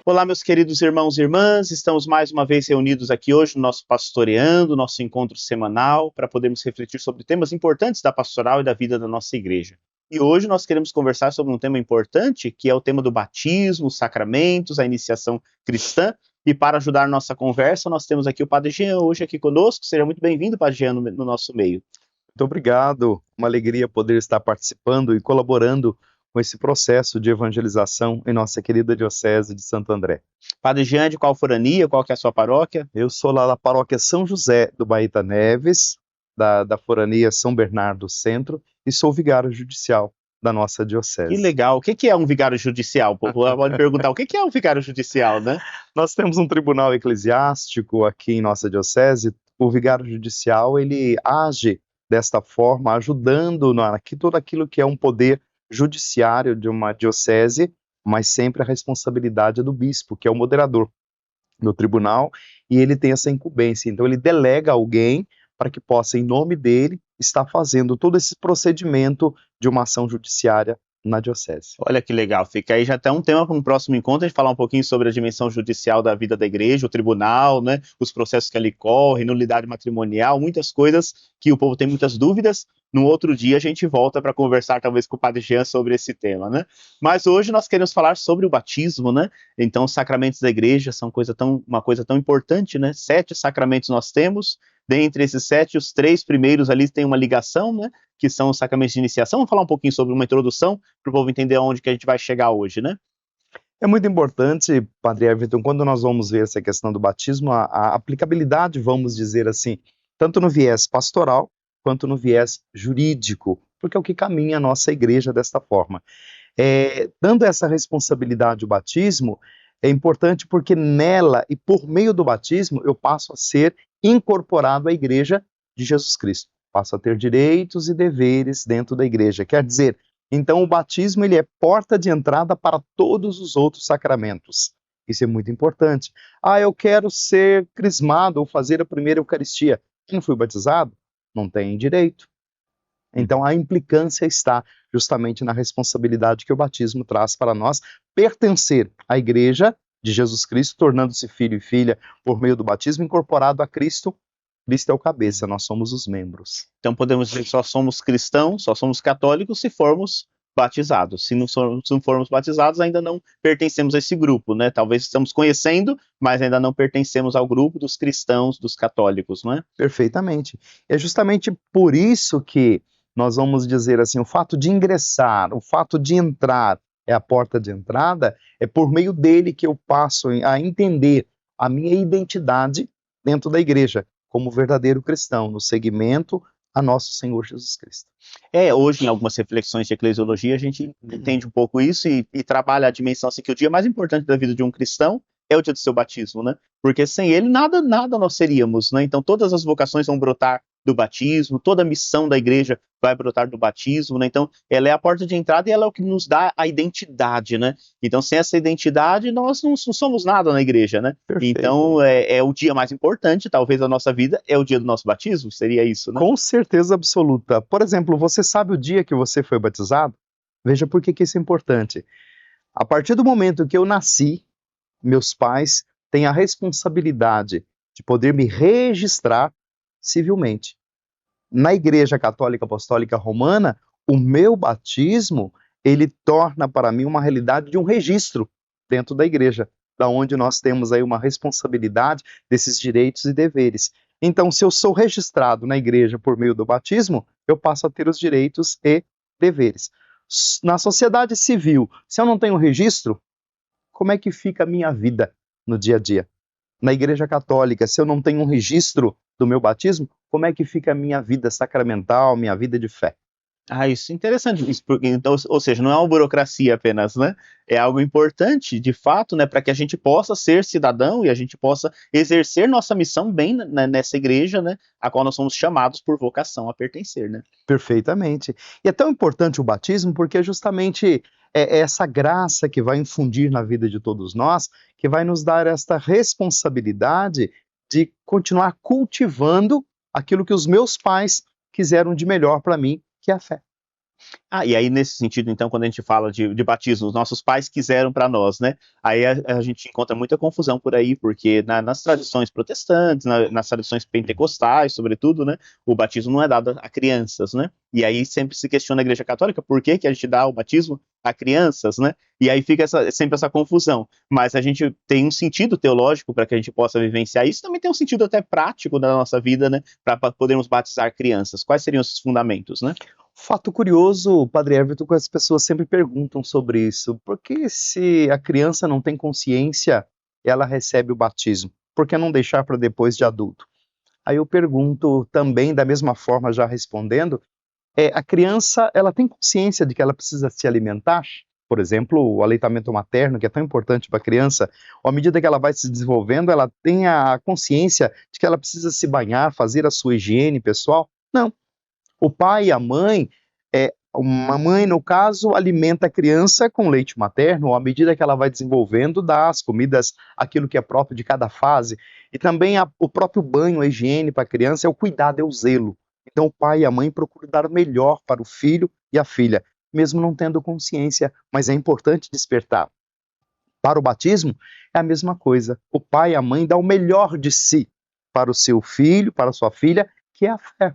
Olá, meus queridos irmãos e irmãs, estamos mais uma vez reunidos aqui hoje no nosso Pastoreando, nosso encontro semanal, para podermos refletir sobre temas importantes da pastoral e da vida da nossa igreja. E hoje nós queremos conversar sobre um tema importante, que é o tema do batismo, os sacramentos, a iniciação cristã. E para ajudar a nossa conversa, nós temos aqui o Padre Jean hoje aqui conosco. Seja muito bem-vindo, Padre Jean, no nosso meio. Muito obrigado, uma alegria poder estar participando e colaborando com esse processo de evangelização em nossa querida Diocese de Santo André. Padre Jean, de qual forania, qual que é a sua paróquia? Eu sou lá da paróquia São José do Baeta Neves, da forania São Bernardo Centro, e sou vigário judicial da nossa Diocese. Que legal. O que é um vigário judicial? O povo pode perguntar, o que é um vigário judicial, né? Nós temos um tribunal eclesiástico aqui em nossa Diocese. O vigário judicial, ele age desta forma, ajudando tudo aquilo que é um poder judiciário de uma diocese, mas sempre a responsabilidade é do bispo, que é o moderador do tribunal, e ele tem essa incumbência. Então ele delega alguém para que possa, em nome dele, estar fazendo todo esse procedimento de uma ação judiciária na diocese. Olha que legal, fica aí já até um tema para um próximo encontro, a gente falar um pouquinho sobre a dimensão judicial da vida da igreja, o tribunal, né, os processos que ali correm, nulidade matrimonial, muitas coisas que o povo tem muitas dúvidas. No outro dia a gente volta para conversar talvez com o Padre Jean sobre esse tema, né? Mas hoje nós queremos falar sobre o batismo, né? Então os sacramentos da igreja são uma coisa tão importante, né? 7 sacramentos nós temos, dentre esses 7, os 3 primeiros ali têm uma ligação, né? Que são os sacramentos de iniciação. Vamos falar um pouquinho sobre uma introdução para o povo entender aonde que a gente vai chegar hoje, né? É muito importante, Padre Everton, quando nós vamos ver essa questão do batismo, a aplicabilidade, vamos dizer assim, tanto no viés pastoral, quanto no viés jurídico, porque é o que caminha a nossa igreja desta forma. Dando essa responsabilidade ao batismo, é importante porque nela e por meio do batismo eu passo a ser incorporado à igreja de Jesus Cristo. Passo a ter direitos e deveres dentro da igreja. Quer dizer, então o batismo ele é porta de entrada para todos os outros sacramentos. Isso é muito importante. Eu quero ser crismado ou fazer a primeira Eucaristia. Eu não fui batizado? Não tem direito. Então a implicância está justamente na responsabilidade que o batismo traz para nós, pertencer à igreja de Jesus Cristo, tornando-se filho e filha por meio do batismo, incorporado a Cristo. Cristo é o cabeça, nós somos os membros. Então podemos dizer que só somos cristãos, só somos católicos se formos batizados. Se não formos batizados, ainda não pertencemos a esse grupo, né? Talvez estamos conhecendo, mas ainda não pertencemos ao grupo dos cristãos, dos católicos, não é? Perfeitamente. É justamente por isso que nós vamos dizer assim, o fato de ingressar, o fato de entrar, é a porta de entrada, é por meio dele que eu passo a entender a minha identidade dentro da igreja, como verdadeiro cristão, no seguimento a nosso Senhor Jesus Cristo. Hoje, em algumas reflexões de eclesiologia, a gente entende um pouco isso e trabalha a dimensão assim, que o dia mais importante da vida de um cristão é o dia do seu batismo, né? Porque sem ele, nada nós seríamos, né? Então, todas as vocações vão brotar do batismo, toda a missão da igreja vai brotar do batismo, né? Então, ela é a porta de entrada e ela é o que nos dá a identidade, né? Então, sem essa identidade, nós não somos nada na igreja, né? Perfeito. Então, é o dia mais importante, talvez, da nossa vida, é o dia do nosso batismo, seria isso, né? Com certeza absoluta. Por exemplo, você sabe o dia que você foi batizado? Veja por que isso é importante. A partir do momento que eu nasci, meus pais têm a responsabilidade de poder me registrar civilmente. Na Igreja Católica Apostólica Romana, o meu batismo, ele torna para mim uma realidade de um registro dentro da igreja, da onde nós temos aí uma responsabilidade desses direitos e deveres. Então, se eu sou registrado na igreja por meio do batismo, eu passo a ter os direitos e deveres. Na sociedade civil, se eu não tenho registro, como é que fica a minha vida no dia a dia? Na Igreja Católica, se eu não tenho um registro do meu batismo, como é que fica a minha vida sacramental, minha vida de fé? Isso é interessante. Então, ou seja, não é uma burocracia apenas, né? É algo importante, de fato, né, para que a gente possa ser cidadão e a gente possa exercer nossa missão bem nessa igreja, né, a qual nós somos chamados por vocação a pertencer, né? Perfeitamente. E é tão importante o batismo porque é justamente essa graça que vai infundir na vida de todos nós, que vai nos dar esta responsabilidade de continuar cultivando aquilo que os meus pais quiseram de melhor para mim, que é a fé. E aí nesse sentido, então, quando a gente fala de batismo, os nossos pais quiseram para nós, né? Aí a gente encontra muita confusão por aí, porque nas tradições protestantes, nas tradições pentecostais, sobretudo, né? O batismo não é dado a crianças, né? E aí sempre se questiona a Igreja Católica por que a gente dá o batismo a crianças, né? E aí fica sempre essa confusão. Mas a gente tem um sentido teológico para que a gente possa vivenciar isso, também tem um sentido até prático da nossa vida, né? Para podermos batizar crianças. Quais seriam esses fundamentos, né? Fato curioso, Padre Everton, que as pessoas sempre perguntam sobre isso. Por que se a criança não tem consciência, ela recebe o batismo? Por que não deixar para depois de adulto? Aí eu pergunto também, da mesma forma, já respondendo, a criança, ela tem consciência de que ela precisa se alimentar? Por exemplo, o aleitamento materno, que é tão importante para a criança, à medida que ela vai se desenvolvendo, ela tem a consciência de que ela precisa se banhar, fazer a sua higiene pessoal? Não. O pai e a mãe, uma mãe, no caso, alimenta a criança com leite materno, à medida que ela vai desenvolvendo, dá as comidas, aquilo que é próprio de cada fase. E também o próprio banho, a higiene para a criança, é o cuidado, é o zelo. Então o pai e a mãe procuram dar o melhor para o filho e a filha, mesmo não tendo consciência, mas é importante despertar. Para o batismo, é a mesma coisa. O pai e a mãe dão o melhor de si para o seu filho, para a sua filha, que é a fé.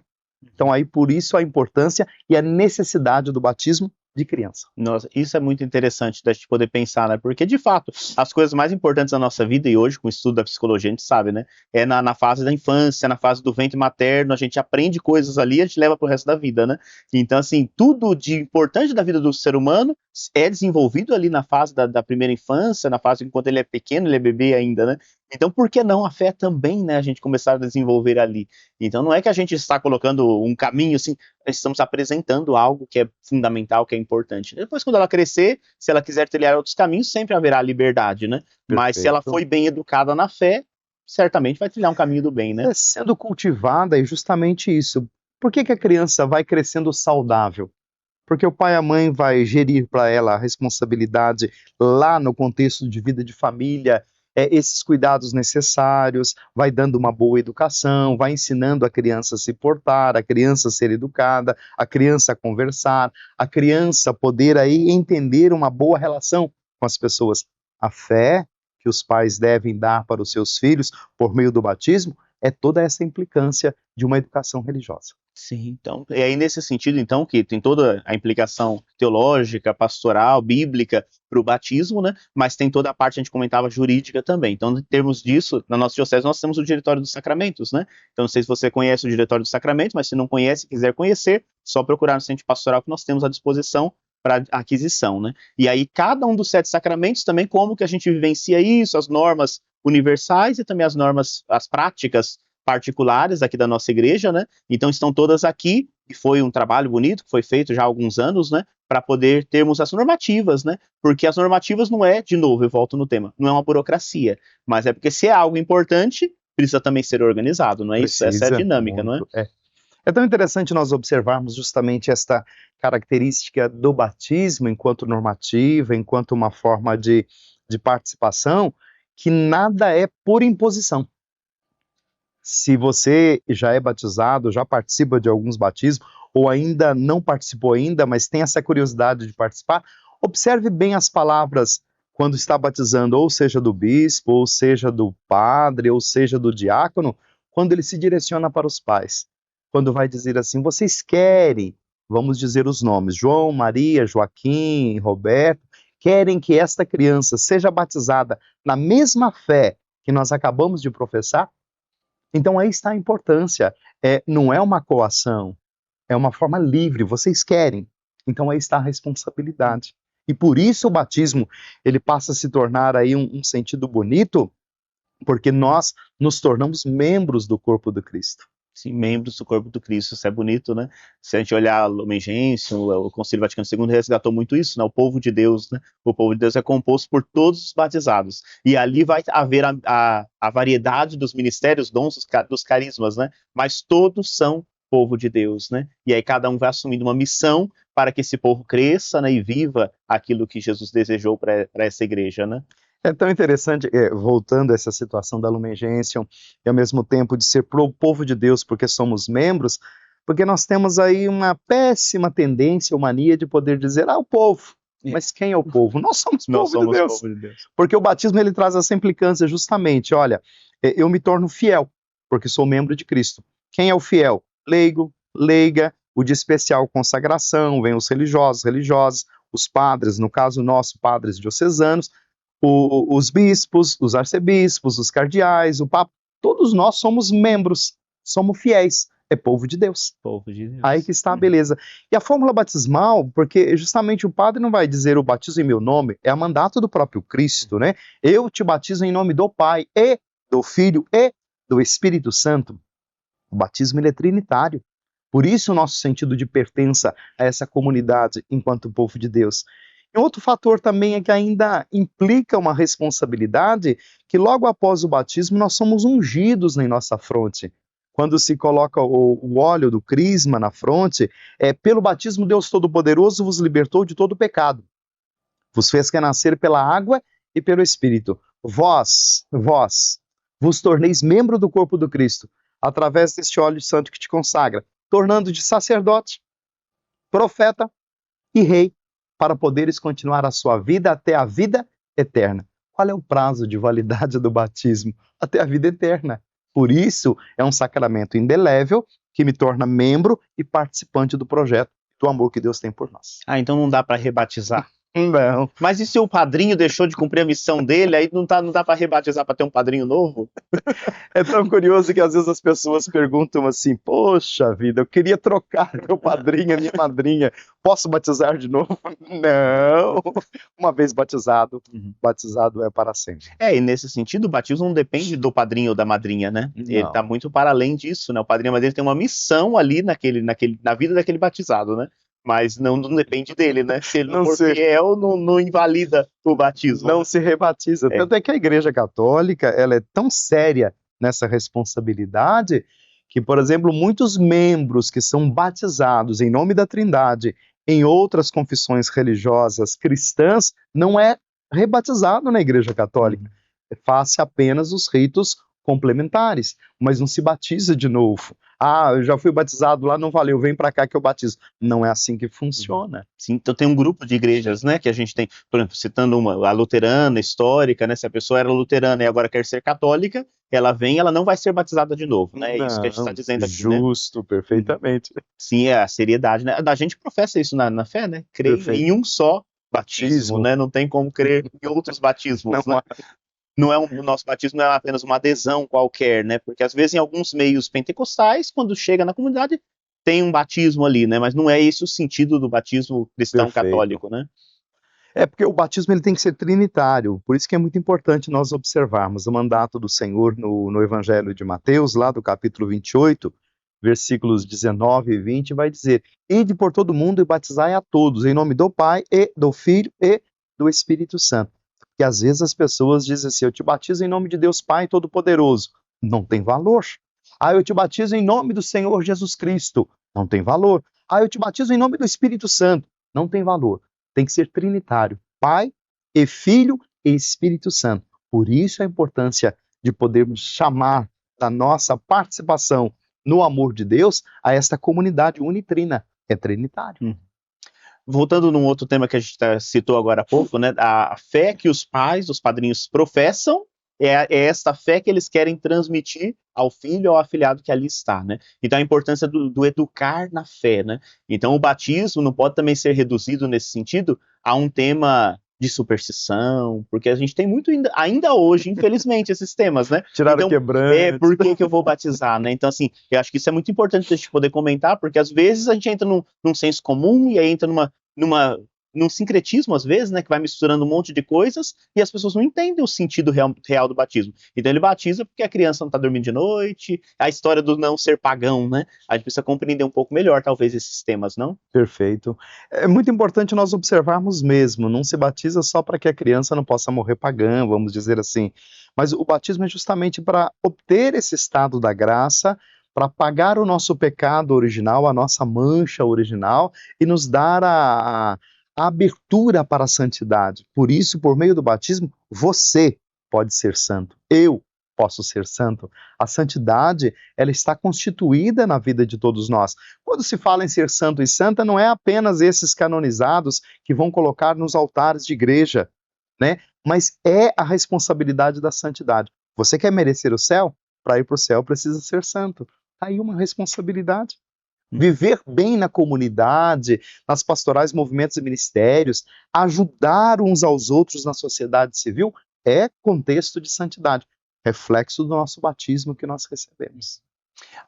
Então aí por isso a importância e a necessidade do batismo de criança. Nossa, isso é muito interessante da gente poder pensar, né? Porque, de fato, as coisas mais importantes da nossa vida, e hoje, com o estudo da psicologia, a gente sabe, né? É na fase da infância, na fase do ventre materno, a gente aprende coisas ali e a gente leva pro resto da vida, né? Então, assim, tudo de importante da vida do ser humano é desenvolvido ali na fase da primeira infância, na fase enquanto ele é pequeno, ele é bebê ainda, né? Então, por que não a fé também, né? A gente começar a desenvolver ali. Então, não é que a gente está colocando um caminho, assim, estamos apresentando algo que é fundamental, que é importante. Depois, quando ela crescer, se ela quiser trilhar outros caminhos, sempre haverá liberdade, né? Mas se ela foi bem educada na fé, certamente vai trilhar um caminho do bem, né? Sendo cultivada é justamente isso. Por que a criança vai crescendo saudável? Porque o pai e a mãe vai gerir para ela a responsabilidade lá no contexto de vida de família, esses cuidados necessários, vai dando uma boa educação, vai ensinando a criança a se portar, a criança a ser educada, a criança a conversar, a criança poder aí entender uma boa relação com as pessoas. A fé que os pais devem dar para os seus filhos por meio do batismo é toda essa implicância de uma educação religiosa. Sim, então, e aí nesse sentido, então, que tem toda a implicação teológica, pastoral, bíblica para o batismo, né? Mas tem toda a parte, a gente comentava, jurídica também. Então, em termos disso, na nossa diocese, nós temos o Diretório dos Sacramentos, né? Então, não sei se você conhece o Diretório dos Sacramentos, mas se não conhece e quiser conhecer, só procurar no Centro Pastoral que nós temos à disposição para aquisição, né? E aí, cada um dos 7 sacramentos também, como que a gente vivencia isso, as normas universais e também as normas, as práticas particulares aqui da nossa igreja, né? Então estão todas aqui, e foi um trabalho bonito que foi feito já há alguns anos, né? Para poder termos as normativas, né? Porque as normativas não é, de novo, eu volto no tema, não é uma burocracia, mas é porque se é algo importante, precisa também ser organizado, não é isso? Essa é a dinâmica, muito, não é? É tão interessante nós observarmos justamente esta característica do batismo enquanto normativa, enquanto uma forma de participação, que nada é por imposição. Se você já é batizado, já participa de alguns batismos, ou ainda não participou ainda, mas tem essa curiosidade de participar, observe bem as palavras quando está batizando, ou seja do bispo, ou seja do padre, ou seja do diácono, quando ele se direciona para os pais. Quando vai dizer assim, vocês querem, vamos dizer os nomes, João, Maria, Joaquim, Roberto, querem que esta criança seja batizada na mesma fé que nós acabamos de professar? Então aí está a importância. Não é uma coação, é uma forma livre, vocês querem. Então aí está a responsabilidade. E por isso o batismo, ele passa a se tornar aí um sentido bonito, porque nós nos tornamos membros do corpo do Cristo. Sim, membros do corpo do Cristo, isso é bonito, né? Se a gente olhar a Lumen Gentium, o Concílio Vaticano II resgatou muito isso, né? O povo de Deus, né? O povo de Deus é composto por todos os batizados. E ali vai haver a variedade dos ministérios, dons, dos carismas, né? Mas todos são povo de Deus, né? E aí cada um vai assumindo uma missão para que esse povo cresça, né? E viva aquilo que Jesus desejou para essa igreja, né? É tão interessante, voltando a essa situação da Lumen Gentium, e ao mesmo tempo de ser pro povo de Deus, porque somos membros, Porque nós temos aí uma péssima tendência ou mania de poder dizer, o povo. Mas quem é o povo? Nós somos Nós povo de somos Deus. povo de Deus. Porque o batismo ele traz essa implicância justamente, olha, eu me torno fiel, porque sou membro de Cristo. Quem é o fiel? Leigo, leiga, o de especial consagração, vem os religiosos, religiosas, os padres, no caso nosso, padres diocesanos, os bispos, os arcebispos, os cardeais, o papa, todos nós somos membros, somos fiéis, é povo de Deus. Povo de Deus. Aí que está a beleza. E a fórmula batismal, porque justamente o padre não vai dizer o batismo em meu nome, é a mandato do próprio Cristo, né? Eu te batizo em nome do Pai e do Filho e do Espírito Santo. O batismo ele é trinitário. Por isso o nosso sentido de pertença a essa comunidade enquanto povo de Deus. E outro fator também é que ainda implica uma responsabilidade que logo após o batismo nós somos ungidos em nossa fronte. Quando se coloca o óleo do crisma na fronte, pelo batismo Deus Todo-Poderoso vos libertou de todo pecado. Vos fez renascer pela água e pelo Espírito. Vós vos torneis membro do corpo do Cristo, através deste óleo santo que te consagra, tornando de sacerdote, profeta e rei, para poderes continuar a sua vida até a vida eterna. Qual é o prazo de validade do batismo? Até a vida eterna. Por isso, é um sacramento indelével que me torna membro e participante do projeto do amor que Deus tem por nós. Então não dá para rebatizar. Não. Mas e se o padrinho deixou de cumprir a missão dele, aí não dá para rebatizar para ter um padrinho novo? É tão curioso que às vezes as pessoas perguntam assim, poxa vida, eu queria trocar meu padrinho, a minha madrinha, posso batizar de novo? Não, uma vez batizado, batizado é para sempre. E nesse sentido o batismo não depende do padrinho ou da madrinha, né? Não. Ele está muito para além disso, né? O padrinho e a madrinha tem uma missão ali na vida daquele batizado, né? Mas não depende dele, né? Se ele não for fiel, não invalida o batismo. Não se rebatiza. Tanto é que a Igreja Católica ela é tão séria nessa responsabilidade que, por exemplo, muitos membros que são batizados em nome da Trindade em outras confissões religiosas cristãs não é rebatizado na Igreja Católica. Faz-se apenas os ritos complementares, mas não se batiza de novo. Eu já fui batizado lá, não valeu, vem para cá que eu batizo. Não é assim que funciona. Sim, então tem um grupo de igrejas, né, que a gente tem, por exemplo, citando a luterana, histórica, né, se a pessoa era luterana e agora quer ser católica, ela ela não vai ser batizada de novo, né, é isso que a gente está dizendo aqui, justo, né? Perfeitamente. Sim, é a seriedade, né, a gente professa isso na fé, né, crê em um só batismo, né, não tem como crer em outros batismos, né? O nosso batismo não é apenas uma adesão qualquer, né? Porque às vezes em alguns meios pentecostais, quando chega na comunidade, tem um batismo ali, né? Mas não é esse o sentido do batismo cristão católico, né? Porque o batismo ele tem que ser trinitário, por isso que é muito importante nós observarmos o mandato do Senhor no Evangelho de Mateus, lá do capítulo 28, versículos 19 e 20, vai dizer, ide por todo mundo e batizai a todos, em nome do Pai e do Filho e do Espírito Santo. Que às vezes as pessoas dizem assim, eu te batizo em nome de Deus Pai Todo-Poderoso. Não tem valor. Eu te batizo em nome do Senhor Jesus Cristo. Não tem valor. Eu te batizo em nome do Espírito Santo. Não tem valor. Tem que ser trinitário. Pai e Filho e Espírito Santo. Por isso a importância de podermos chamar da nossa participação no amor de Deus a esta comunidade unitrina. É trinitário. Voltando num outro tema que a gente citou agora há pouco, né, a fé que os padrinhos professam, é esta fé que eles querem transmitir ao filho ou ao afilhado que ali está, né? Então a importância do educar na fé, né? Então o batismo não pode também ser reduzido nesse sentido a um tema de superstição, porque a gente tem muito ainda hoje, infelizmente, esses temas, né? Tiraram quebrante. Por que eu vou batizar, né? Então, assim, eu acho que isso é muito importante a gente poder comentar, porque às vezes a gente entra num senso comum e aí entra num sincretismo, às vezes, né, que vai misturando um monte de coisas e as pessoas não entendem o sentido real do batismo. Então ele batiza porque a criança não está dormindo de noite, a história do não ser pagão, né? A gente precisa compreender um pouco melhor, talvez, esses temas, não? Perfeito. É muito importante nós observarmos mesmo, não se batiza só para que a criança não possa morrer pagã, vamos dizer assim, mas o batismo é justamente para obter esse estado da graça, para pagar o nosso pecado original, a nossa mancha original e nos dar a abertura para a santidade. Por isso, por meio do batismo, você pode ser santo. Eu posso ser santo. A santidade, ela está constituída na vida de todos nós. Quando se fala em ser santo e santa, não é apenas esses canonizados que vão colocar nos altares de igreja, né? Mas é a responsabilidade da santidade. Você quer merecer o céu? Para ir para o céu precisa ser santo. Tá aí uma responsabilidade. Viver bem na comunidade, nas pastorais, movimentos e ministérios, ajudar uns aos outros na sociedade civil, é contexto de santidade, reflexo do nosso batismo que nós recebemos.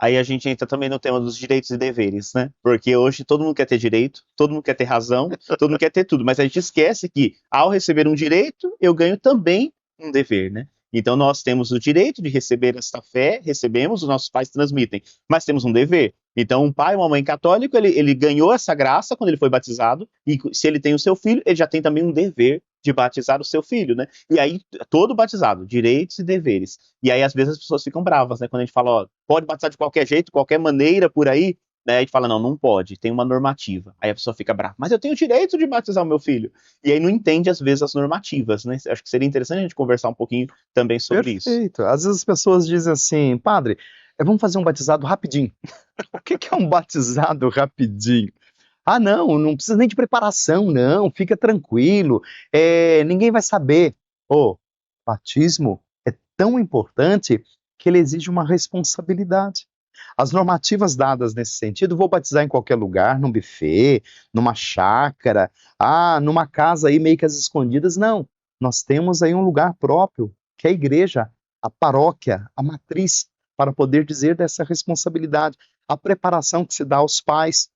Aí a gente entra também no tema dos direitos e deveres, né? Porque hoje todo mundo quer ter direito, todo mundo quer ter razão, todo mundo quer ter tudo, mas a gente esquece que ao receber um direito, eu ganho também um dever, né? Então nós temos o direito de receber esta fé, recebemos, os nossos pais transmitem, mas temos um dever. Então um pai, uma mãe católico, ele ganhou essa graça quando ele foi batizado, e se ele tem o seu filho, ele já tem também um dever de batizar o seu filho, né? E aí, todo batizado, direitos e deveres. E aí, às vezes, as pessoas ficam bravas, né? Quando a gente fala, ó, pode batizar de qualquer jeito, qualquer maneira, por aí, né? A gente fala, não, não pode, tem uma normativa. Aí a pessoa fica brava, mas eu tenho o direito de batizar o meu filho. E aí não entende, às vezes, as normativas, né? Acho que seria interessante a gente conversar um pouquinho também sobre isso. Perfeito. Às vezes as pessoas dizem assim, padre, vamos fazer um batizado rapidinho. O que é um batizado rapidinho? Ah, não precisa nem de preparação, não, fica tranquilo, ninguém vai saber. Batismo é tão importante que ele exige uma responsabilidade. As normativas dadas nesse sentido, vou batizar em qualquer lugar, num buffet, numa chácara, numa casa aí meio que às escondidas, não. Nós temos aí um lugar próprio, que é a igreja, a paróquia, a matriz, para poder dizer dessa responsabilidade. A preparação que se dá aos pais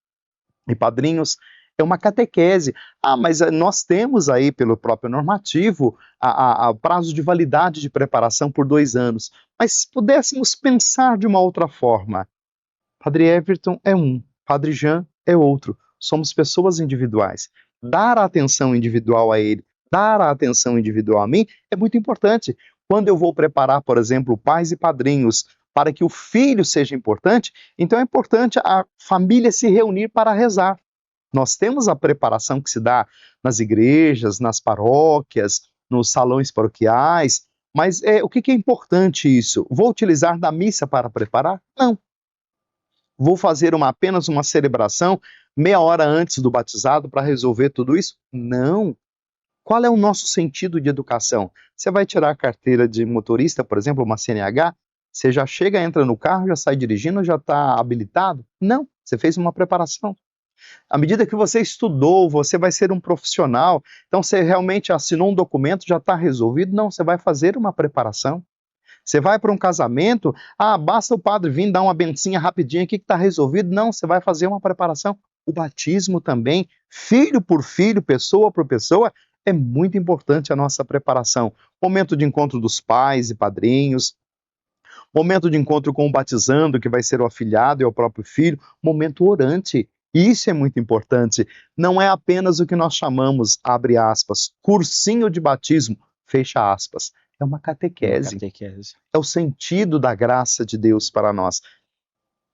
e padrinhos é uma catequese. Mas nós temos aí, pelo próprio normativo, a prazo de validade de preparação por 2 anos. Mas se pudéssemos pensar de uma outra forma, Padre Everton é um, Padre Jean é outro. Somos pessoas individuais. Dar a atenção individual a ele, dar a atenção individual a mim, é muito importante. Quando eu vou preparar, por exemplo, pais e padrinhos para que o filho seja importante, então é importante a família se reunir para rezar. Nós temos a preparação que se dá nas igrejas, nas paróquias, nos salões paroquiais, mas o que é importante isso? Vou utilizar da missa para preparar? Não. Vou fazer apenas uma celebração meia hora antes do batizado para resolver tudo isso? Não. Qual é o nosso sentido de educação? Você vai tirar a carteira de motorista, por exemplo, uma CNH, você já chega, entra no carro, já sai dirigindo, já está habilitado? Não, você fez uma preparação. À medida que você estudou, você vai ser um profissional, então você realmente assinou um documento, já está resolvido? Não, você vai fazer uma preparação. Você vai para um casamento, basta o padre vir dar uma bencinha rapidinho aqui que está resolvido? Não, você vai fazer uma preparação. O batismo também, filho por filho, pessoa por pessoa, é muito importante a nossa preparação. Momento de encontro dos pais e padrinhos, momento de encontro com o batizando, que vai ser o afilhado e o próprio filho, momento orante. Isso é muito importante. Não é apenas o que nós chamamos, abre aspas, cursinho de batismo, fecha aspas. É uma catequese. É o sentido da graça de Deus para nós.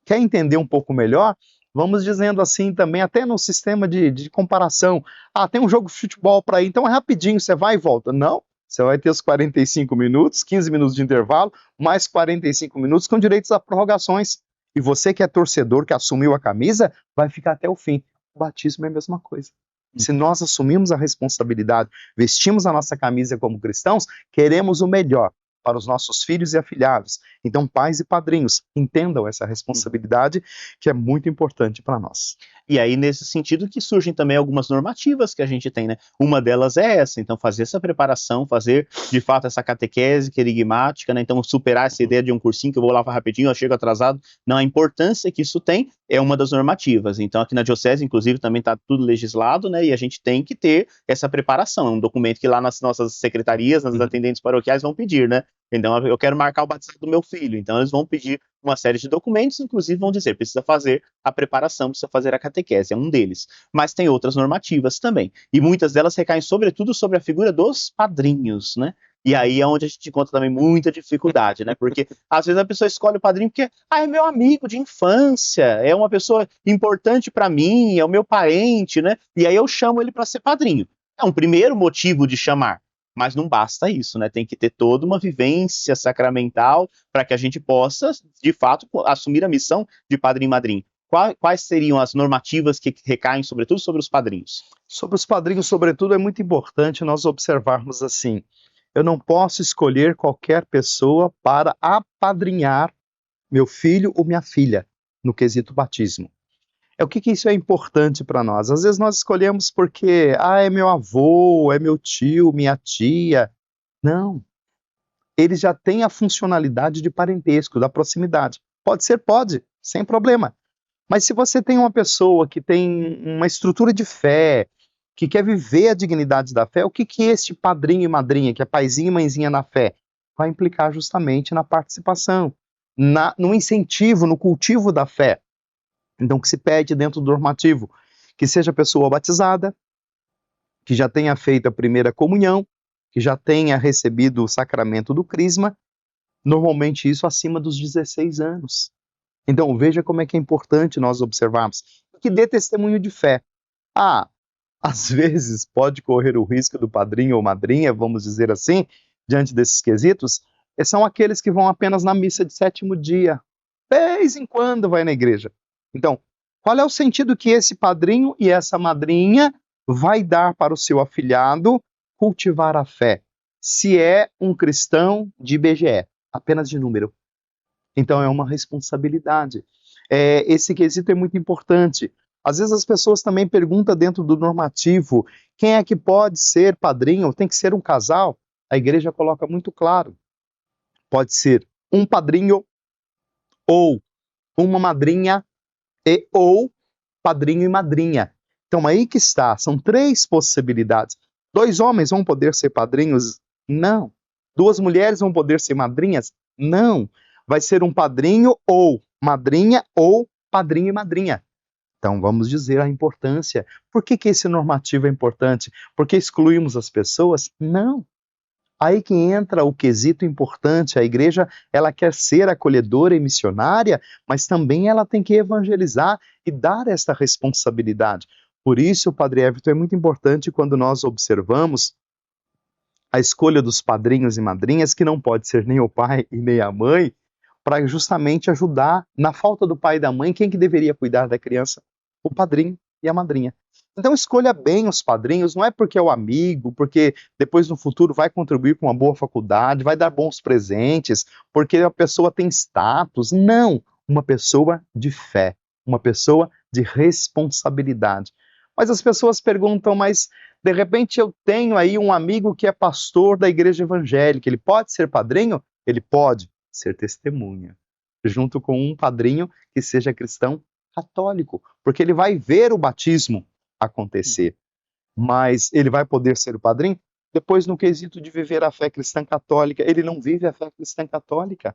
Quer entender um pouco melhor? Vamos dizendo assim também, até no sistema de comparação. Tem um jogo de futebol para ir, então é rapidinho, você vai e volta. Não, você vai ter os 45 minutos, 15 minutos de intervalo, mais 45 minutos com direitos a prorrogações. E você que é torcedor, que assumiu a camisa, vai ficar até o fim. O batismo é a mesma coisa. Se nós assumimos a responsabilidade, vestimos a nossa camisa como cristãos, queremos o melhor para os nossos filhos e afilhados. Então, pais e padrinhos, entendam essa responsabilidade que é muito importante para nós. E aí, nesse sentido, que surgem também algumas normativas que a gente tem, né? Uma delas é essa, então, fazer essa preparação, fazer, de fato, essa catequese querigmática, né? Então, superar essa ideia de um cursinho que eu vou lá rapidinho, eu chego atrasado. Não, a importância que isso tem é uma das normativas. Então, aqui na Diocese, inclusive, também está tudo legislado, né? E a gente tem que ter essa preparação. É um documento que lá nas nossas secretarias, nas atendentes paroquiais vão pedir, né? Então, eu quero marcar o batizado do meu filho. Então, eles vão pedir uma série de documentos, inclusive vão dizer, precisa fazer a preparação, precisa fazer a catequese, é um deles. Mas tem outras normativas também. E muitas delas recaem sobretudo sobre a figura dos padrinhos, né? E aí é onde a gente encontra também muita dificuldade, né? Porque às vezes a pessoa escolhe o padrinho porque é meu amigo de infância, é uma pessoa importante para mim, é o meu parente, né? E aí eu chamo ele para ser padrinho. É um primeiro motivo de chamar. Mas não basta isso, né? Tem que ter toda uma vivência sacramental para que a gente possa, de fato, assumir a missão de padrinho e madrinha. Quais seriam as normativas que recaem, sobretudo, sobre os padrinhos? Sobre os padrinhos, sobretudo, é muito importante nós observarmos assim: eu não posso escolher qualquer pessoa para apadrinhar meu filho ou minha filha no quesito batismo. O que isso é importante para nós? Às vezes nós escolhemos porque, é meu avô, é meu tio, minha tia. Não. Eles já têm a funcionalidade de parentesco, da proximidade. Pode ser, pode, sem problema. Mas se você tem uma pessoa que tem uma estrutura de fé, que quer viver a dignidade da fé, o que este padrinho e madrinha, que é paizinho e mãezinha na fé, vai implicar justamente na participação, no incentivo, no cultivo da fé. Então, que se pede dentro do normativo? Que seja pessoa batizada, que já tenha feito a primeira comunhão, que já tenha recebido o sacramento do crisma, normalmente isso acima dos 16 anos. Então, veja como é que é importante nós observarmos. Que dê testemunho de fé. Às vezes pode correr o risco do padrinho ou madrinha, vamos dizer assim, diante desses quesitos, são aqueles que vão apenas na missa de sétimo dia. De vez em quando vai na igreja. Então, qual é o sentido que esse padrinho e essa madrinha vai dar para o seu afilhado cultivar a fé? Se é um cristão de IBGE, apenas de número. Então é uma responsabilidade. Esse quesito é muito importante. Às vezes as pessoas também perguntam dentro do normativo, quem é que pode ser padrinho? Tem que ser um casal? A igreja coloca muito claro. Pode ser um padrinho ou uma madrinha ou padrinho e madrinha. Então aí que está, são 3 possibilidades. 2 homens vão poder ser padrinhos? Não. 2 mulheres vão poder ser madrinhas? Não. Vai ser um padrinho ou madrinha ou padrinho e madrinha. Então vamos dizer a importância. Por que esse normativo é importante? Porque excluímos as pessoas? Não. Aí que entra o quesito importante. A igreja, ela quer ser acolhedora e missionária, mas também ela tem que evangelizar e dar esta responsabilidade. Por isso, Padre Everton, é muito importante quando nós observamos a escolha dos padrinhos e madrinhas, que não pode ser nem o pai e nem a mãe, para justamente ajudar na falta do pai e da mãe, quem que deveria cuidar da criança? O padrinho e a madrinha. Então escolha bem os padrinhos, não é porque é o amigo, porque depois no futuro vai contribuir com uma boa faculdade, vai dar bons presentes, porque a pessoa tem status. Não, uma pessoa de fé, uma pessoa de responsabilidade. Mas as pessoas perguntam, mas de repente eu tenho aí um amigo que é pastor da igreja evangélica, ele pode ser padrinho? Ele pode ser testemunha, junto com um padrinho que seja cristão católico, porque ele vai ver o batismo acontecer, mas ele vai poder ser o padrinho? Depois, no quesito de viver a fé cristã católica, ele não vive a fé cristã católica.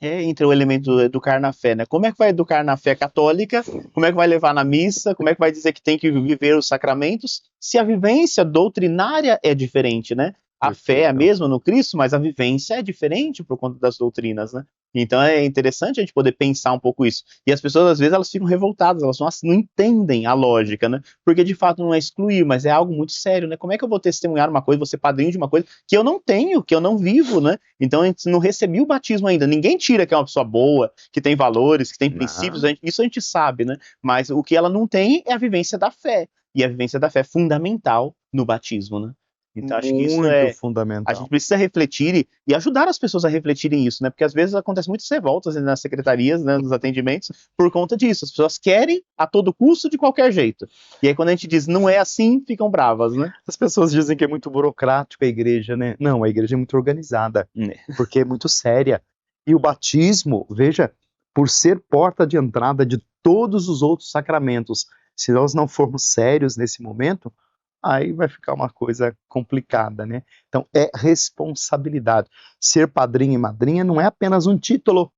Entre o elemento do educar na fé, né? Como é que vai educar na fé católica? Como é que vai levar na missa? Como é que vai dizer que tem que viver os sacramentos? Se a vivência doutrinária é diferente, né? A fé é a mesma no Cristo, mas a vivência é diferente por conta das doutrinas, né? Então é interessante a gente poder pensar um pouco isso. E as pessoas, às vezes, elas ficam revoltadas, elas não entendem a lógica, né? Porque, de fato, não é excluir, mas é algo muito sério, né? Como é que eu vou testemunhar uma coisa, vou ser padrinho de uma coisa que eu não tenho, que eu não vivo, né? Então, a gente não recebeu o batismo ainda. Ninguém tira que é uma pessoa boa, que tem valores, que tem princípios, isso a gente sabe, né? Mas o que ela não tem é a vivência da fé. E a vivência da fé é fundamental no batismo, né? Então, acho que isso é fundamental. A gente precisa refletir e ajudar as pessoas a refletirem isso, né? Porque às vezes acontece muitas revoltas nas secretarias, né, nos atendimentos, por conta disso. As pessoas querem a todo custo, de qualquer jeito. E aí, quando a gente diz não é assim, ficam bravas, né? As pessoas dizem que é muito burocrático a igreja, né? Não, a igreja é muito organizada, porque é muito séria. E o batismo, veja, por ser porta de entrada de todos os outros sacramentos, se nós não formos sérios nesse momento, aí vai ficar uma coisa complicada, né? Então, é responsabilidade. Ser padrinho e madrinha não é apenas um título,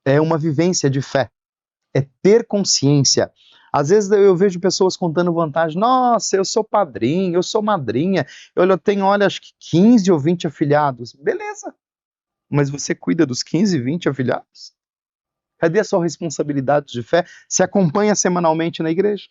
é uma vivência de fé, é ter consciência. Às vezes eu vejo pessoas contando vantagem, nossa, eu sou padrinho, eu sou madrinha, eu tenho, olha, acho que 15 ou 20 afilhados. Beleza, mas você cuida dos 15, 20 afilhados? Cadê a sua responsabilidade de fé? Se acompanha semanalmente na igreja?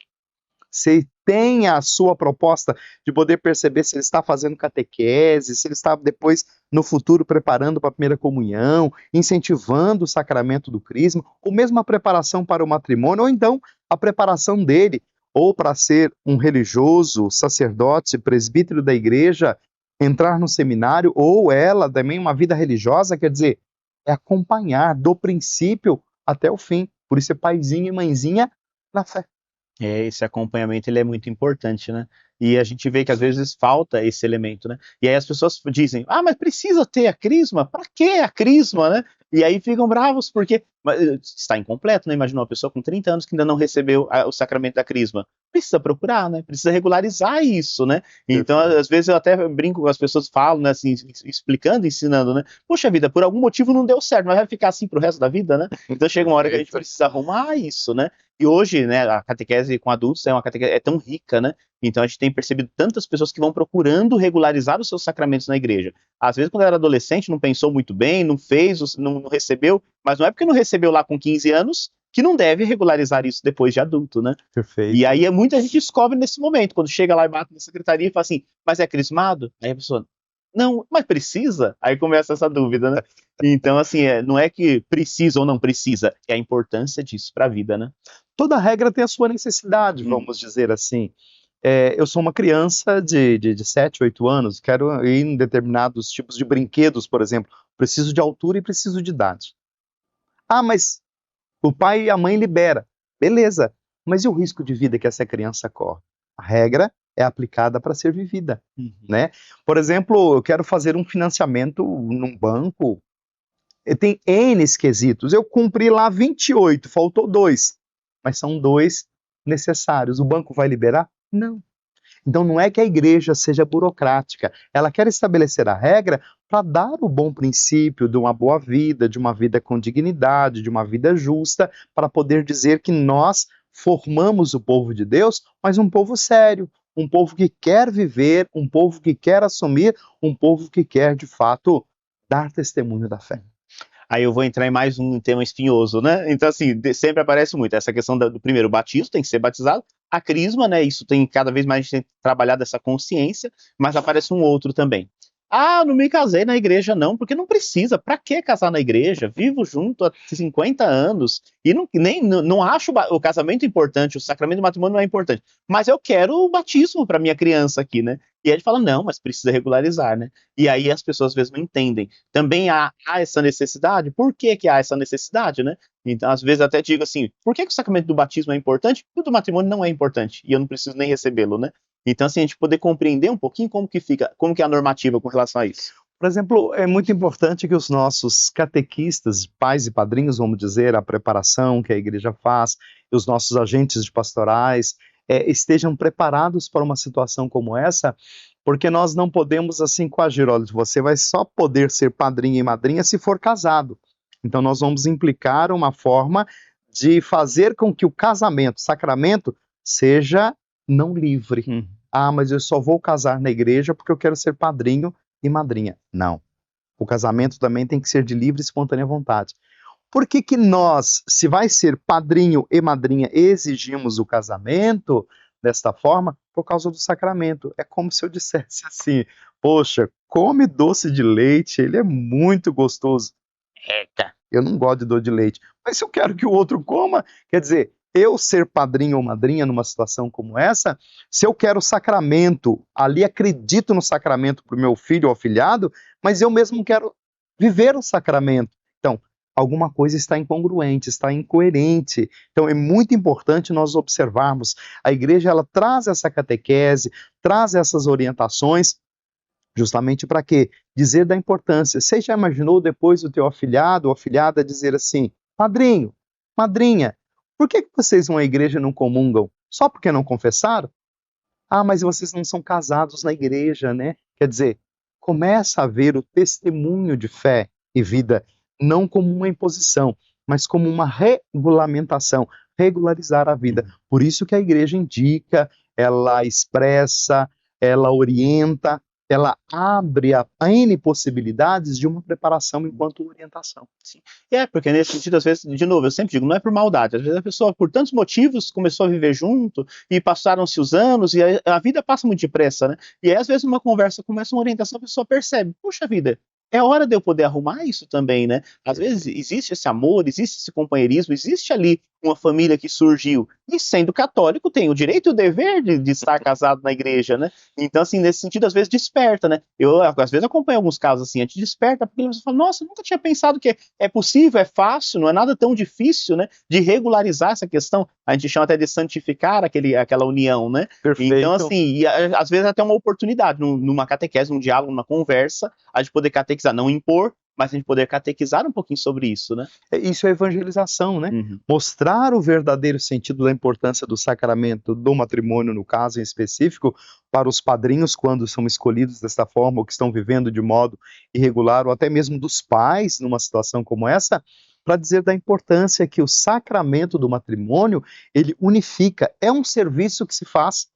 se tem a sua proposta de poder perceber se ele está fazendo catequese, se ele está depois, no futuro, preparando para a primeira comunhão, incentivando o sacramento do crisma, ou mesmo a preparação para o matrimônio, ou então a preparação dele, ou para ser um religioso, sacerdote, presbítero da igreja, entrar no seminário, ou ela também uma vida religiosa, quer dizer, é acompanhar do princípio até o fim. Por isso é paizinho e mãezinha na fé. Esse acompanhamento ele é muito importante, né? E a gente vê que às vezes falta esse elemento, né? E aí as pessoas dizem, mas precisa ter a crisma? Para que a crisma, né? E aí ficam bravos porque está incompleto, né? Imagina uma pessoa com 30 anos que ainda não recebeu o sacramento da crisma. Precisa procurar, né? Precisa regularizar isso, né? Então, às vezes eu até brinco com as pessoas, falo, né? Assim, explicando, ensinando, né? Poxa vida, por algum motivo não deu certo, mas vai ficar assim pro resto da vida, né? Então chega uma hora que a gente precisa arrumar isso, né? E hoje, né, a catequese com adultos é uma catequese tão rica, né? Então a gente tem percebido tantas pessoas que vão procurando regularizar os seus sacramentos na igreja. Às vezes, quando era adolescente, não pensou muito bem, não fez, não recebeu, mas não é porque não recebeu lá com 15 anos que não deve regularizar isso depois de adulto, né? Perfeito. E aí muita gente descobre nesse momento, quando chega lá e bate na secretaria e fala assim, mas é crismado? Aí a pessoa, não, mas precisa? Aí começa essa dúvida, né? Então, assim, não é que precisa ou não precisa, é a importância disso para a vida, né? Toda regra tem a sua necessidade, vamos dizer assim. Eu sou uma criança de 7, 8 anos, quero ir em determinados tipos de brinquedos, por exemplo. Preciso de altura e preciso de idade. Mas o pai e a mãe libera. Beleza, mas e o risco de vida que essa criança corre? A regra é aplicada para ser vivida, né? Por exemplo, eu quero fazer um financiamento num banco, tem N quesitos, eu cumpri lá 28, faltou 2, mas são 2 necessários. O banco vai liberar? Não. Então não é que a igreja seja burocrática, ela quer estabelecer a regra para dar o bom princípio de uma boa vida, de uma vida com dignidade, de uma vida justa, para poder dizer que nós formamos o povo de Deus, mas um povo sério, um povo que quer viver, um povo que quer assumir, um povo que quer de fato dar testemunho da fé. Aí eu vou entrar em mais um tema espinhoso, né? Então, assim, sempre aparece muito essa questão do primeiro batismo, tem que ser batizado, a crisma, né? Isso tem cada vez mais a gente tem trabalhado essa consciência, mas aparece um outro também. Não me casei na igreja não, porque não precisa. Para que casar na igreja? Vivo junto há 50 anos e não acho o casamento importante, o sacramento do matrimônio não é importante, mas eu quero o batismo para minha criança aqui, né? E aí ele fala, não, mas precisa regularizar, né? E aí as pessoas às vezes não entendem. Também há essa necessidade? Por que há essa necessidade, né? Então, às vezes até digo assim, por que o sacramento do batismo é importante? E o do matrimônio não é importante, e eu não preciso nem recebê-lo, né? Então, assim, a gente poder compreender um pouquinho como que é a normativa com relação a isso. Por exemplo, é muito importante que os nossos catequistas, pais e padrinhos, vamos dizer, a preparação que a igreja faz, e os nossos agentes de pastorais, estejam preparados para uma situação como essa, porque nós não podemos, assim, coagir, olha, você vai só poder ser padrinho e madrinha se for casado. Então, nós vamos implicar uma forma de fazer com que o casamento, sacramento, seja não livre. Mas eu só vou casar na igreja porque eu quero ser padrinho e madrinha. Não. O casamento também tem que ser de livre e espontânea vontade. Por que que nós, se vai ser padrinho e madrinha, exigimos o casamento desta forma? Por causa do sacramento. É como se eu dissesse assim, poxa, come doce de leite, ele é muito gostoso. Eita, eu não gosto de doce de leite. Mas se eu quero que o outro coma, quer dizer, eu ser padrinho ou madrinha numa situação como essa, se eu quero sacramento, ali acredito no sacramento para o meu filho ou afilhado, mas eu mesmo quero viver o sacramento. Então, alguma coisa está incongruente, está incoerente. Então, é muito importante nós observarmos. A igreja, ela traz essa catequese, traz essas orientações, justamente para quê? Dizer da importância. Você já imaginou depois o teu afilhado ou afilhada dizer assim, padrinho, madrinha, por que vocês vão à igreja e não comungam? Só porque não confessaram? Mas vocês não são casados na igreja, né? Quer dizer, começa a ver o testemunho de fé e vida, não como uma imposição, mas como uma regulamentação, regularizar a vida. Por isso que a igreja indica, ela expressa, ela orienta, ela abre a N possibilidades de uma preparação enquanto orientação. Sim. Porque nesse sentido, às vezes, de novo, eu sempre digo, não é por maldade, às vezes a pessoa, por tantos motivos, começou a viver junto, e passaram-se os anos, e a vida passa muito depressa, né? E aí, às vezes, numa conversa começa uma orientação, a pessoa percebe, puxa vida, é hora de eu poder arrumar isso também, né? Às vezes existe esse amor, existe esse companheirismo, existe ali uma família que surgiu, e sendo católico tem o direito e o dever de estar casado na igreja, né? Então, assim, nesse sentido, às vezes desperta, né? Eu, às vezes, acompanho alguns casos assim, a gente desperta, porque você fala, nossa, eu nunca tinha pensado que é possível, é fácil, não é nada tão difícil, né? De regularizar essa questão. A gente chama até de santificar aquela união, né? Perfeito. Então, assim, às vezes até uma oportunidade, numa catequese, num diálogo, numa conversa, a gente poder catequizar, não impor, mas a gente poder catequizar um pouquinho sobre isso, né? Isso é evangelização, né? Mostrar o verdadeiro sentido da importância do sacramento do matrimônio, no caso em específico, para os padrinhos quando são escolhidos desta forma, ou que estão vivendo de modo irregular, ou até mesmo dos pais numa situação como essa, para dizer da importância que o sacramento do matrimônio, ele unifica, é um serviço que se faz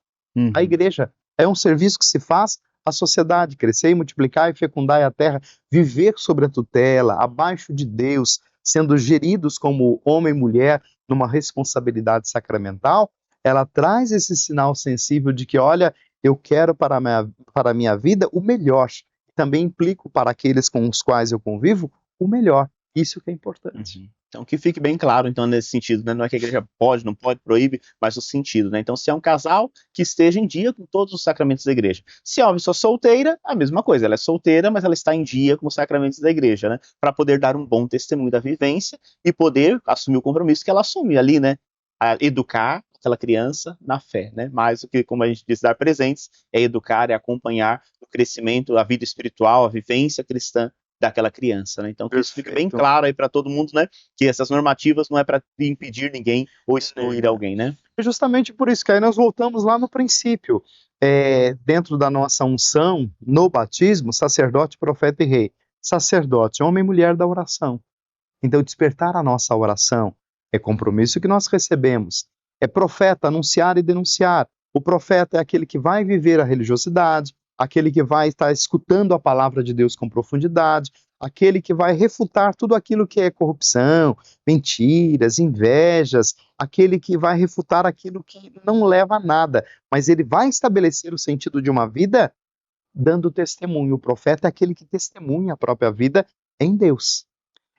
à igreja, é um serviço que se faz à sociedade, crescer e multiplicar e fecundar a terra, viver sob a tutela, abaixo de Deus, sendo geridos como homem e mulher numa responsabilidade sacramental, ela traz esse sinal sensível de que, olha, eu quero para a minha vida o melhor. Também implico para aqueles com os quais eu convivo o melhor. Isso que é importante. Então, que fique bem claro, então, nesse sentido, né? Não é que a igreja pode, não pode, proíbe, mas o sentido, né? Então, se é um casal, que esteja em dia com todos os sacramentos da igreja. Se é uma pessoa solteira, a mesma coisa, ela é solteira, mas ela está em dia com os sacramentos da igreja, né? Para poder dar um bom testemunho da vivência e poder assumir o compromisso que ela assume ali, né? A educar aquela criança na fé, né? Mais do que, como a gente diz, dar presentes, é educar, é acompanhar o crescimento, a vida espiritual, a vivência cristã daquela criança, né? Então, que isso fique bem claro aí para todo mundo, né? Que essas normativas não é para impedir ninguém ou excluir alguém, né? É justamente por isso que aí nós voltamos lá no princípio. Dentro da nossa unção, no batismo, sacerdote, profeta e rei. Sacerdote, homem e mulher da oração. Então, despertar a nossa oração é compromisso que nós recebemos. É profeta, anunciar e denunciar. O profeta é aquele que vai viver a religiosidade, aquele que vai estar escutando a palavra de Deus com profundidade, aquele que vai refutar tudo aquilo que é corrupção, mentiras, invejas, aquele que vai refutar aquilo que não leva a nada, mas ele vai estabelecer o sentido de uma vida dando testemunho. O profeta é aquele que testemunha a própria vida em Deus.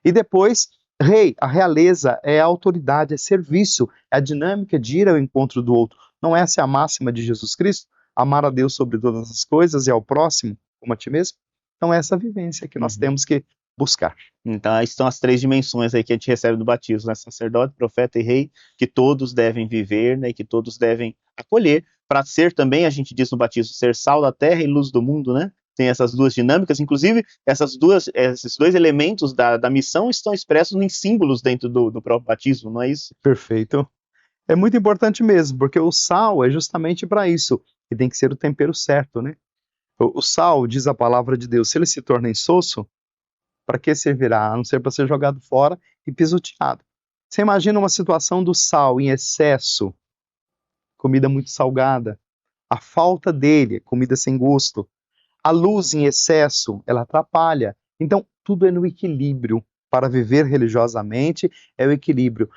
E depois, rei, a realeza é a autoridade, é serviço, é a dinâmica de ir ao encontro do outro. Não essa é a máxima de Jesus Cristo? Amar a Deus sobre todas as coisas e ao próximo como a ti mesmo? Então, essa vivência que nós temos que buscar. Então, aí estão as 3 dimensões aí que a gente recebe do batismo, né? Sacerdote, profeta e rei, que todos devem viver, né? E que todos devem acolher, para ser também, a gente diz no batismo, ser sal da terra e luz do mundo, né? Tem essas duas dinâmicas, inclusive esses dois elementos da missão estão expressos em símbolos dentro do próprio batismo, não é isso? Perfeito. É muito importante mesmo, porque o sal é justamente para isso, e tem que ser o tempero certo, né? O sal, diz a palavra de Deus, se ele se torna insosso, para que servirá? A não ser para ser jogado fora e pisoteado. Você imagina uma situação do sal em excesso, comida muito salgada, a falta dele, comida sem gosto, a luz em excesso, ela atrapalha. Então, tudo é no equilíbrio. Para viver religiosamente, é o equilíbrio.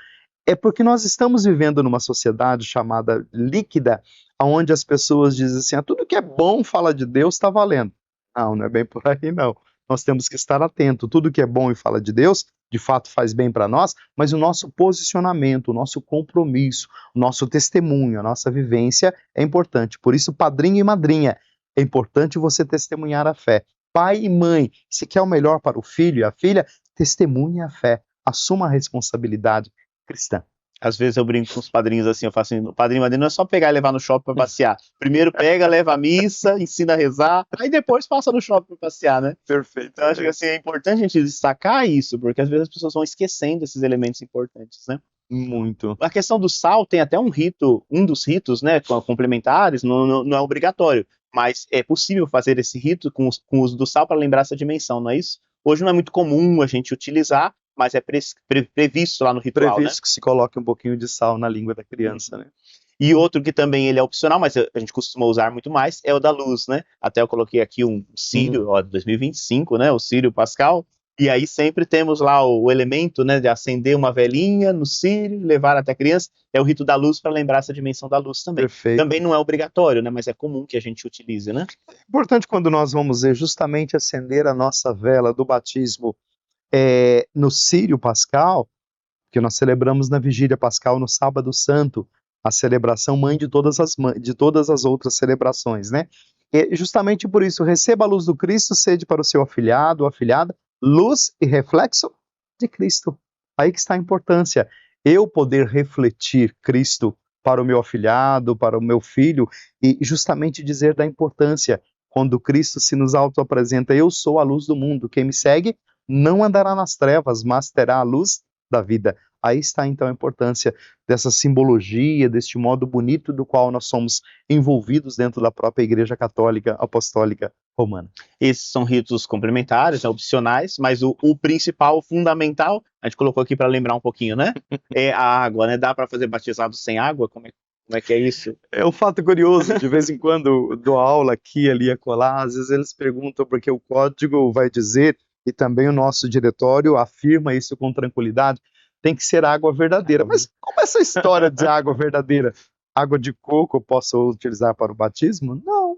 É porque nós estamos vivendo numa sociedade chamada líquida, onde as pessoas dizem assim, tudo que é bom fala de Deus está valendo. Não, não é bem por aí não. Nós temos que estar atento. Tudo que é bom e fala de Deus, de fato faz bem para nós, mas o nosso posicionamento, o nosso compromisso, o nosso testemunho, a nossa vivência é importante. Por isso, padrinho e madrinha, é importante você testemunhar a fé. Pai e mãe, se quer o melhor para o filho e a filha, testemunhe a fé, assuma a responsabilidade cristã. Às vezes eu brinco com os padrinhos assim, eu faço assim, o padrinho e madrinha não é só pegar e levar no shopping para passear. Primeiro pega, leva a missa, ensina a rezar, aí depois passa no shopping para passear, né? Perfeito. Então acho que assim, é importante a gente destacar isso, porque às vezes as pessoas vão esquecendo esses elementos importantes, né? Muito. A questão do sal tem até um dos ritos, né, complementares, não é obrigatório, mas é possível fazer esse rito com o uso do sal para lembrar essa dimensão, não é isso? Hoje não é muito comum a gente utilizar, mas é previsto lá no ritual, previsto, né? Que se coloque um pouquinho de sal na língua da criança, né? E outro que também ele é opcional, mas a gente costuma usar muito mais, é o da luz, né? Até eu coloquei aqui um círio, ó, de 2025, né? O círio pascal. E aí sempre temos lá o elemento, né, de acender uma velinha no círio, levar até a criança. É o rito da luz para lembrar essa dimensão da luz também. Perfeito. Também não é obrigatório, né, mas é comum que a gente utilize, né? Importante quando nós vamos ver justamente acender a nossa vela do batismo no círio pascal, que nós celebramos na vigília pascal no sábado santo, a celebração mãe de todas as outras celebrações, né? E justamente por isso, receba a luz do Cristo, sede para o seu afilhado ou afilhada, luz e reflexo de Cristo. Aí que está a importância. Eu poder refletir Cristo para o meu afilhado, para o meu filho, e justamente dizer da importância, quando Cristo se nos autoapresenta, eu sou a luz do mundo, quem me segue não andará nas trevas, mas terá a luz da vida. Aí está então a importância dessa simbologia, deste modo bonito do qual nós somos envolvidos dentro da própria Igreja Católica Apostólica Romana. Esses são ritos complementares, né, opcionais, mas o principal, o fundamental, a gente colocou aqui para lembrar um pouquinho, né? É a água, né? Dá para fazer batizado sem água? Como é que é isso? É um fato curioso, de vez em quando dou aula aqui, ali, acolá, às vezes eles perguntam porque o código vai dizer, e também o nosso diretório afirma isso com tranquilidade, tem que ser água verdadeira. Mas como é essa história de água verdadeira? Água de coco eu posso utilizar para o batismo? Não.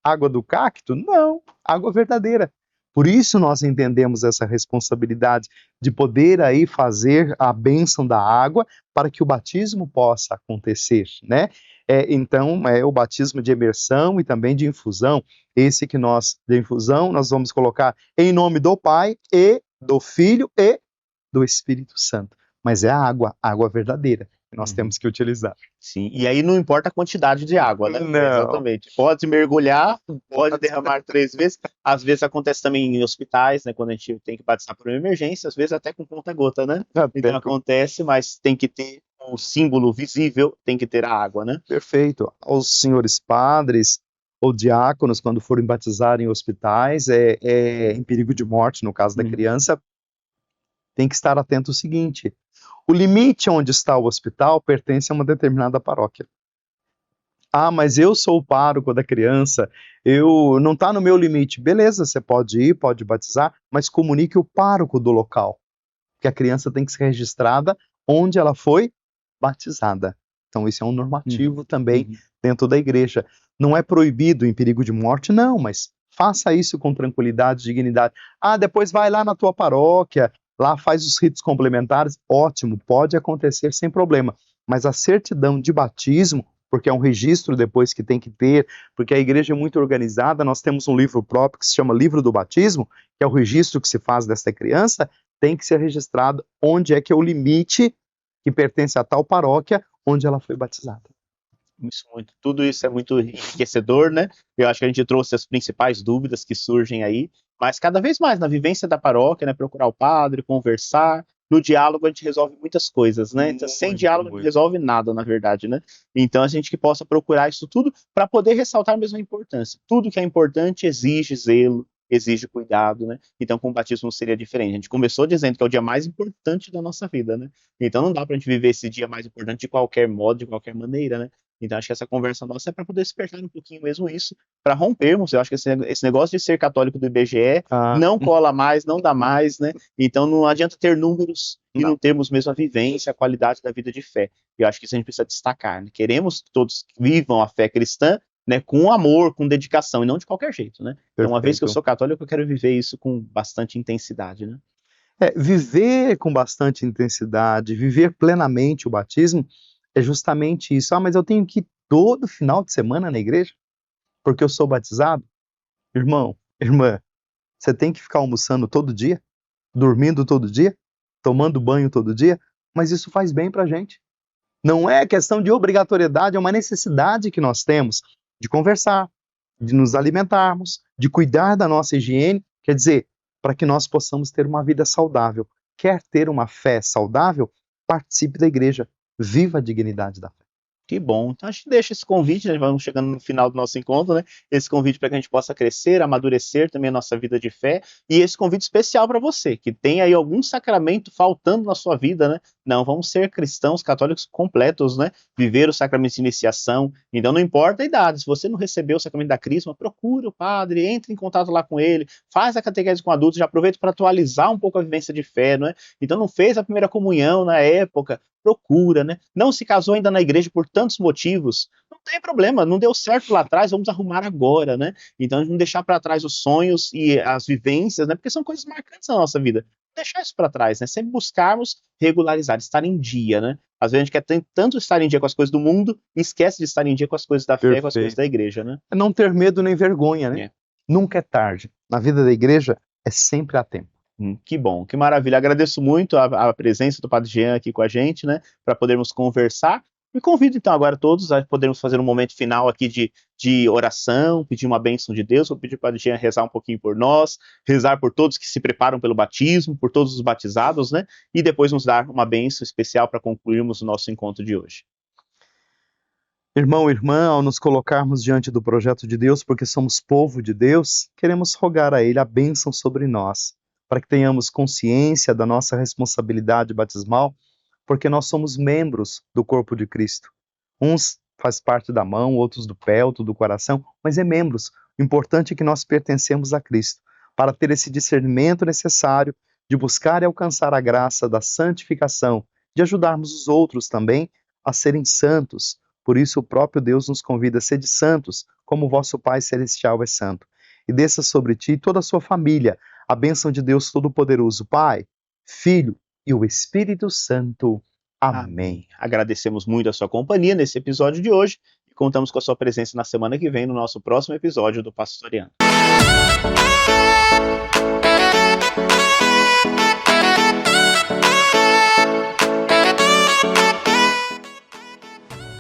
Água do cacto? Não. Água verdadeira. Por isso nós entendemos essa responsabilidade de poder aí fazer a bênção da água para que o batismo possa acontecer, né? Então, o batismo de imersão e também de infusão. Esse que de infusão, nós vamos colocar em nome do Pai e do Filho e do Espírito Santo. Mas é a água verdadeira que nós temos que utilizar. Sim, e aí não importa a quantidade de água, né? Não. Exatamente. Pode mergulhar, pode derramar 3 vezes. Às vezes acontece também em hospitais, né? Quando a gente tem que batizar por uma emergência, às vezes até com conta-gota, né? Então acontece, mas tem que ter um símbolo visível, tem que ter a água, né? Perfeito. Aos senhores padres ou diáconos, quando forem batizar em hospitais, em perigo de morte, no caso da criança, tem que estar atento ao seguinte: o limite onde está o hospital pertence a uma determinada paróquia. Ah, mas eu sou o pároco da criança, não está no meu limite. Beleza, você pode ir, pode batizar, mas comunique o pároco do local, porque a criança tem que ser registrada onde ela foi batizada. Então isso é um normativo também dentro da igreja. Não é proibido em perigo de morte, não, mas faça isso com tranquilidade, dignidade. Ah, depois vai lá na tua paróquia, lá faz os ritos complementares, ótimo, pode acontecer sem problema. Mas a certidão de batismo, porque é um registro depois que tem que ter, porque a igreja é muito organizada, nós temos um livro próprio que se chama Livro do Batismo, que é o registro que se faz desta criança, tem que ser registrado onde é que é o limite que pertence a tal paróquia onde ela foi batizada. Tudo isso é muito enriquecedor, né? Eu acho que a gente trouxe as principais dúvidas que surgem aí, mas cada vez mais na vivência da paróquia, né? Procurar o padre, conversar. No diálogo a gente resolve muitas coisas, né? Então, sem diálogo não resolve nada, na verdade, né? Então a gente que possa procurar isso tudo para poder ressaltar mesmo a importância. Tudo que é importante exige zelo, exige cuidado, né? Então com o batismo seria diferente. A gente começou dizendo que é o dia mais importante da nossa vida, né? Então não dá para a gente viver esse dia mais importante de qualquer modo, de qualquer maneira, né? Então acho que essa conversa nossa é para poder despertar um pouquinho mesmo isso, para rompermos. Eu acho que esse negócio de ser católico do IBGE não cola mais, não dá mais, né? Então não adianta ter números e não termos mesmo a vivência, a qualidade da vida de fé. Eu acho que isso a gente precisa destacar, né? Queremos que todos vivam a fé cristã, né, com amor, com dedicação, e não de qualquer jeito, né? Então, uma vez que eu sou católico, eu quero viver isso com bastante intensidade, né? Viver com bastante intensidade, viver plenamente o batismo, é justamente isso. Ah, mas eu tenho que ir todo final de semana na igreja, porque eu sou batizado? Irmão, irmã, você tem que ficar almoçando todo dia, dormindo todo dia, tomando banho todo dia, mas isso faz bem pra gente. Não é questão de obrigatoriedade, é uma necessidade que nós temos de conversar, de nos alimentarmos, de cuidar da nossa higiene, quer dizer, para que nós possamos ter uma vida saudável. Quer ter uma fé saudável? Participe da igreja, viva a dignidade da fé. Que bom. Então a gente deixa esse convite, né? Vamos chegando no final do nosso encontro, né? Esse convite para que a gente possa crescer, amadurecer também a nossa vida de fé, e esse convite especial para você, que tem aí algum sacramento faltando na sua vida, né? Não, vamos ser cristãos católicos completos, né? Viver o sacramento de iniciação. Então não importa a idade, se você não recebeu o sacramento da crisma, procura o padre, entre em contato lá com ele, faz a catequese com adultos, já aproveita para atualizar um pouco a vivência de fé, não é? Então não fez a primeira comunhão na época, procura, né? Não se casou ainda na igreja por tantos motivos, não tem problema, não deu certo lá atrás, vamos arrumar agora, né? Então não deixar para trás os sonhos e as vivências, né? Porque são coisas marcantes na nossa vida. Deixar isso para trás, né? Sempre buscarmos regularizar, estar em dia, né? Às vezes a gente quer tanto estar em dia com as coisas do mundo e esquece de estar em dia com as coisas da fé e com as coisas da igreja, né? É não ter medo nem vergonha, né? Nunca é tarde. Na vida da igreja é sempre a tempo. Que bom, que maravilha. Agradeço muito a presença do Padre Jean aqui com a gente, né? Para podermos conversar. E convido então agora todos a podermos fazer um momento final aqui de oração, pedir uma bênção de Deus. Vou pedir para o Padre Jean rezar um pouquinho por nós, rezar por todos que se preparam pelo batismo, por todos os batizados, né? E depois nos dar uma bênção especial para concluirmos o nosso encontro de hoje. Irmão, irmã, ao nos colocarmos diante do projeto de Deus, porque somos povo de Deus, queremos rogar a Ele a bênção sobre nós, para que tenhamos consciência da nossa responsabilidade batismal, porque nós somos membros do corpo de Cristo. Uns faz parte da mão, outros do pé, outros do coração, mas é membros. O importante é que nós pertencemos a Cristo, para ter esse discernimento necessário de buscar e alcançar a graça da santificação, de ajudarmos os outros também a serem santos. Por isso o próprio Deus nos convida a ser santos, como o vosso Pai Celestial é santo. E desça sobre ti e toda a sua família a bênção de Deus Todo-Poderoso, Pai, Filho e o Espírito Santo. Amém. Agradecemos muito a sua companhia nesse episódio de hoje e contamos com a sua presença na semana que vem no nosso próximo episódio do Pastoreando.